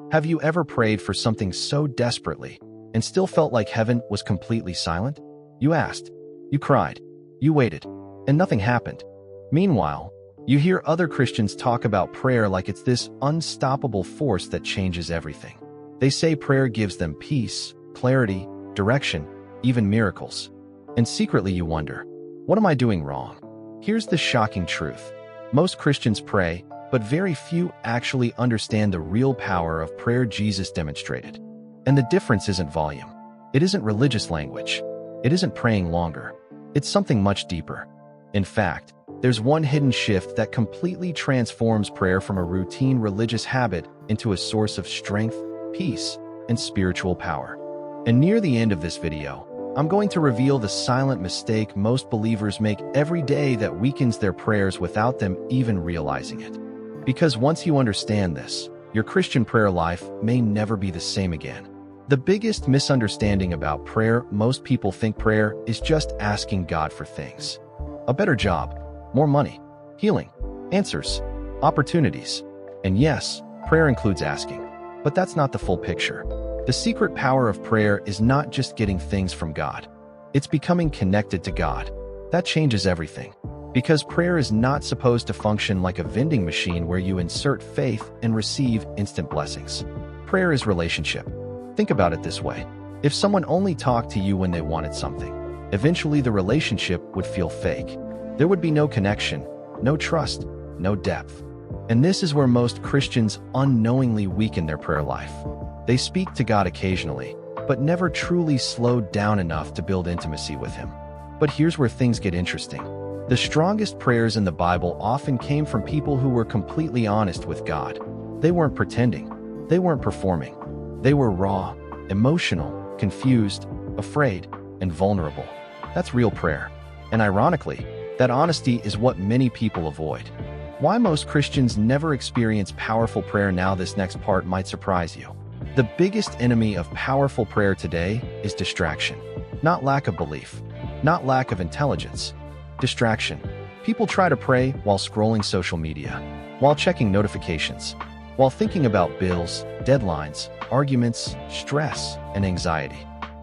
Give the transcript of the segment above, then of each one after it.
Have you ever prayed for something so desperately and still felt like heaven was completely silent? You asked, you cried, you waited, and nothing happened. Meanwhile, you hear other Christians talk about prayer like it's this unstoppable force that changes everything. They say prayer gives them peace, clarity, direction, even miracles. And secretly you wonder, what am I doing wrong? Here's the shocking truth. Most Christians pray, but very few actually understand the real power of prayer Jesus demonstrated. And the difference isn't volume. It isn't religious language. It isn't praying longer. It's something much deeper. In fact, there's one hidden shift that completely transforms prayer from a routine religious habit into a source of strength, peace, and spiritual power. And near the end of this video, I'm going to reveal the silent mistake most believers make every day that weakens their prayers without them even realizing it. Because once you understand this, your Christian prayer life may never be the same again. The biggest misunderstanding about prayer: most people think prayer is just asking God for things. A better job, more money, healing, answers, opportunities. And yes, prayer includes asking, but that's not the full picture. The secret power of prayer is not just getting things from God. It's becoming connected to God. That changes everything. Because prayer is not supposed to function like a vending machine where you insert faith and receive instant blessings. Prayer is relationship. Think about it this way. If someone only talked to you when they wanted something, eventually the relationship would feel fake. There would be no connection, no trust, no depth. And this is where most Christians unknowingly weaken their prayer life. They speak to God occasionally, but never truly slow down enough to build intimacy with Him. But here's where things get interesting. The strongest prayers in the Bible often came from people who were completely honest with God. They weren't pretending. They weren't performing. They were raw, emotional, confused, afraid, and vulnerable. That's real prayer. And ironically, that honesty is what many people avoid. Why most Christians never experience powerful prayer. Now this next part might surprise you. The biggest enemy of powerful prayer today is distraction. Not lack of belief, not lack of intelligence. Distraction. People try to pray while scrolling social media, while checking notifications, while thinking about bills, deadlines, arguments, stress, and anxiety.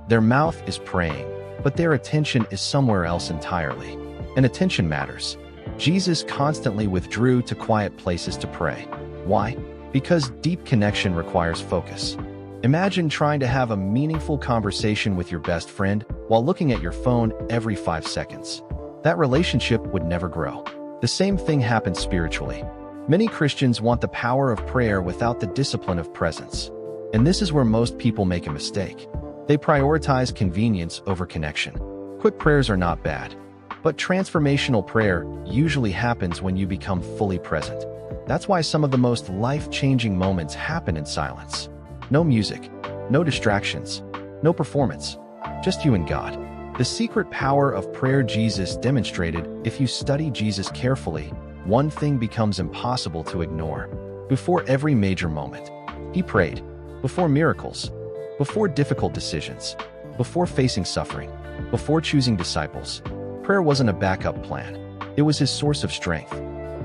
Their mouth is praying, but their attention is somewhere else entirely. And attention matters. Jesus constantly withdrew to quiet places to pray. Why? Because deep connection requires focus. Imagine trying to have a meaningful conversation with your best friend while looking at your phone every 5 seconds. That relationship would never grow. The same thing happens spiritually. Many Christians want the power of prayer without the discipline of presence. And this is where most people make a mistake. They prioritize convenience over connection. Quick prayers are not bad, but transformational prayer usually happens when you become fully present. That's why some of the most life-changing moments happen in silence. No music, no distractions, no performance, just you and God. The secret power of prayer Jesus demonstrated. If you study Jesus carefully, one thing becomes impossible to ignore. Before every major moment, He prayed. Before miracles, before difficult decisions, before facing suffering, before choosing disciples, prayer wasn't a backup plan. It was His source of strength.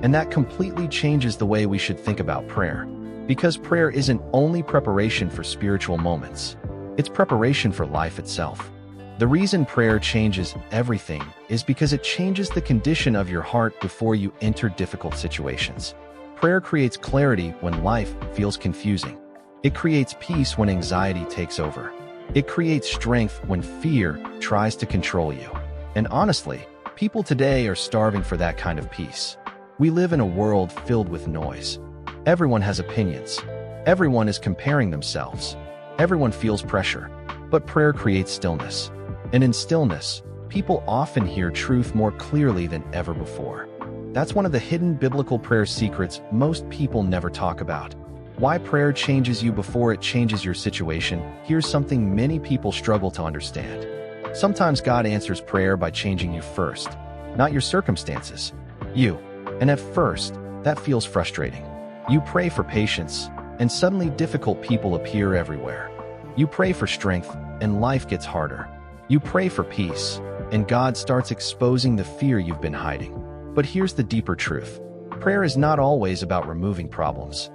And that completely changes the way we should think about prayer. Because prayer isn't only preparation for spiritual moments, it's preparation for life itself. The reason prayer changes everything is because it changes the condition of your heart before you enter difficult situations. Prayer creates clarity when life feels confusing. It creates peace when anxiety takes over. It creates strength when fear tries to control you. And honestly, people today are starving for that kind of peace. We live in a world filled with noise. Everyone has opinions. Everyone is comparing themselves. Everyone feels pressure. But prayer creates stillness. And in stillness, people often hear truth more clearly than ever before. That's one of the hidden biblical prayer secrets most people never talk about. Why prayer changes you before it changes your situation. Here's something many people struggle to understand. Sometimes God answers prayer by changing you first, not your circumstances, you. And at first, that feels frustrating. You pray for patience, and suddenly difficult people appear everywhere. You pray for strength, and life gets harder. You pray for peace, and God starts exposing the fear you've been hiding. But here's the deeper truth. Prayer is not always about removing problems.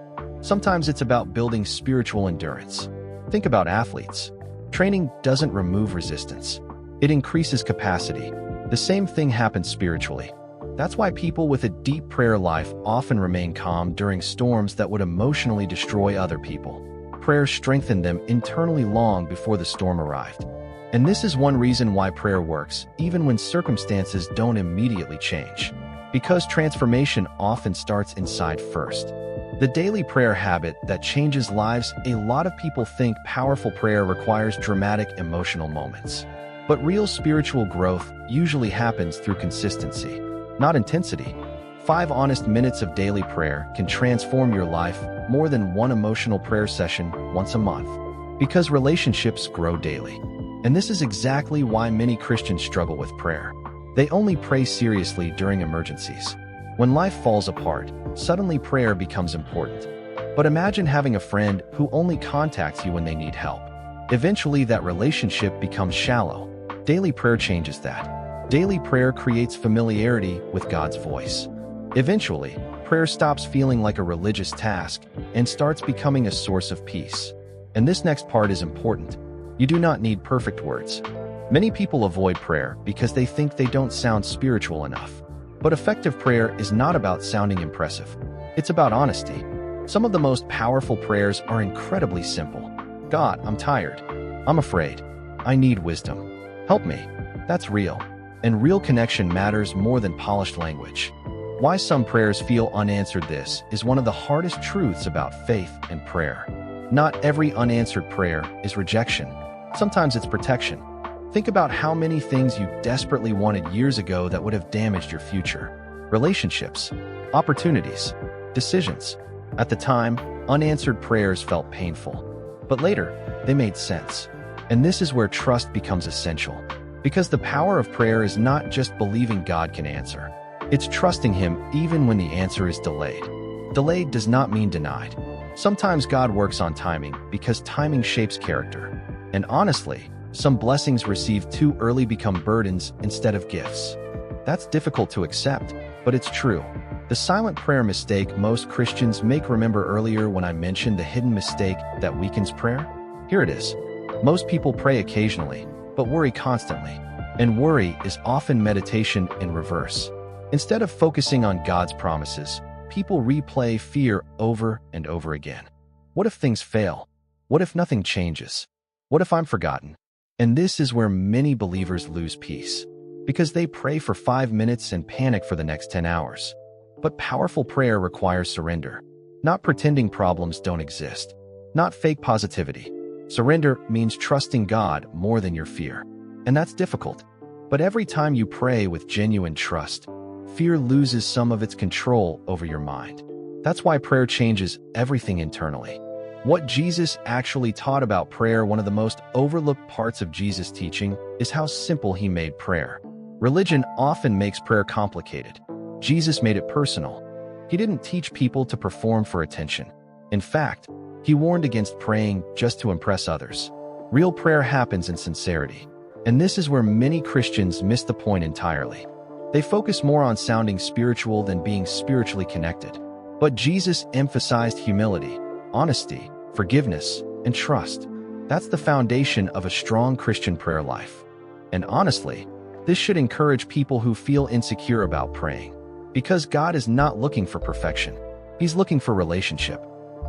Sometimes it's about building spiritual endurance. Think about athletes. Training doesn't remove resistance. It increases capacity. The same thing happens spiritually. That's why people with a deep prayer life often remain calm during storms that would emotionally destroy other people. Prayer strengthened them internally long before the storm arrived. And this is one reason why prayer works, even when circumstances don't immediately change. Because transformation often starts inside first. The daily prayer habit that changes lives. A lot of people think powerful prayer requires dramatic emotional moments. But real spiritual growth usually happens through consistency, not intensity. 5 honest minutes of daily prayer can transform your life more than one emotional prayer session once a month. Because relationships grow daily. And this is exactly why many Christians struggle with prayer. They only pray seriously during emergencies. When life falls apart, suddenly prayer becomes important. But imagine having a friend who only contacts you when they need help. Eventually, that relationship becomes shallow. Daily prayer changes that. Daily prayer creates familiarity with God's voice. Eventually, prayer stops feeling like a religious task and starts becoming a source of peace. And this next part is important. You do not need perfect words. Many people avoid prayer because they think they don't sound spiritual enough. But effective prayer is not about sounding impressive. It's about honesty. Some of the most powerful prayers are incredibly simple. God, I'm tired. I'm afraid. I need wisdom. Help me. That's real. And real connection matters more than polished language. Why some prayers feel unanswered. This is one of the hardest truths about faith and prayer. Not every unanswered prayer is rejection. Sometimes it's protection. Think about how many things you desperately wanted years ago that would have damaged your future. Relationships, opportunities, decisions. At the time, unanswered prayers felt painful. But later, they made sense. And this is where trust becomes essential. Because the power of prayer is not just believing God can answer. It's trusting Him even when the answer is delayed. Delayed does not mean denied. Sometimes God works on timing because timing shapes character. And honestly, some blessings received too early become burdens instead of gifts. That's difficult to accept, but it's true. The silent prayer mistake most Christians make. Remember earlier when I mentioned the hidden mistake that weakens prayer? Here it is. Most people pray occasionally, but worry constantly. And worry is often meditation in reverse. Instead of focusing on God's promises, people replay fear over and over again. What if things fail? What if nothing changes? What if I'm forgotten? And this is where many believers lose peace. Because they pray for 5 minutes and panic for the next 10 hours. But powerful prayer requires surrender. Not pretending problems don't exist. Not fake positivity. Surrender means trusting God more than your fear. And that's difficult. But every time you pray with genuine trust, fear loses some of its control over your mind. That's why prayer changes everything internally. What Jesus actually taught about prayer. One of the most overlooked parts of Jesus' teaching is how simple He made prayer. Religion often makes prayer complicated. Jesus made it personal. He didn't teach people to perform for attention. In fact, He warned against praying just to impress others. Real prayer happens in sincerity. And this is where many Christians miss the point entirely. They focus more on sounding spiritual than being spiritually connected. But Jesus emphasized humility, honesty, forgiveness, and trust. That's the foundation of a strong Christian prayer life. And honestly, this should encourage people who feel insecure about praying. Because God is not looking for perfection. He's looking for relationship.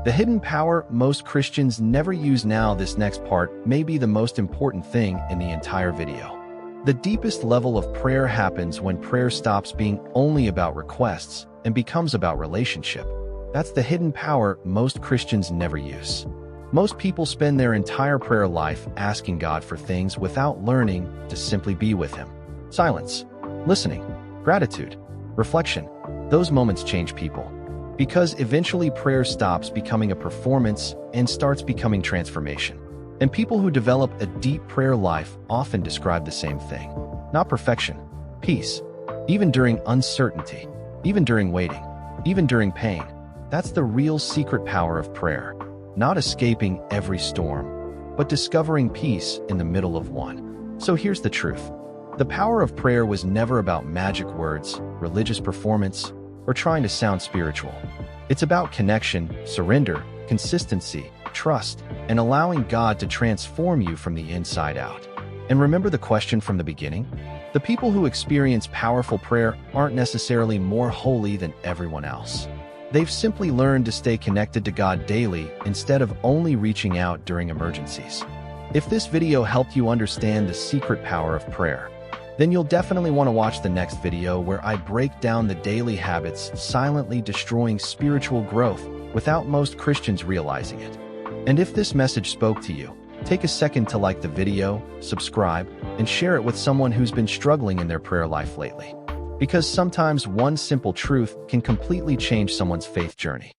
The hidden power most Christians never use. Now, this next part may be the most important thing in the entire video. The deepest level of prayer happens when prayer stops being only about requests and becomes about relationship. That's the hidden power most Christians never use. Most people spend their entire prayer life asking God for things without learning to simply be with Him. Silence, listening, gratitude, reflection. Those moments change people. Because eventually prayer stops becoming a performance and starts becoming transformation. And people who develop a deep prayer life often describe the same thing. Not perfection, peace. Even during uncertainty, even during waiting, even during pain. That's the real secret power of prayer. Not escaping every storm, but discovering peace in the middle of one. So here's the truth. The power of prayer was never about magic words, religious performance, or trying to sound spiritual. It's about connection, surrender, consistency, trust, and allowing God to transform you from the inside out. And remember the question from the beginning? The people who experience powerful prayer aren't necessarily more holy than everyone else. They've simply learned to stay connected to God daily instead of only reaching out during emergencies. If this video helped you understand the secret power of prayer, then you'll definitely want to watch the next video where I break down the daily habits silently destroying spiritual growth without most Christians realizing it. And if this message spoke to you, take a second to like the video, subscribe, and share it with someone who's been struggling in their prayer life lately. Because sometimes one simple truth can completely change someone's faith journey.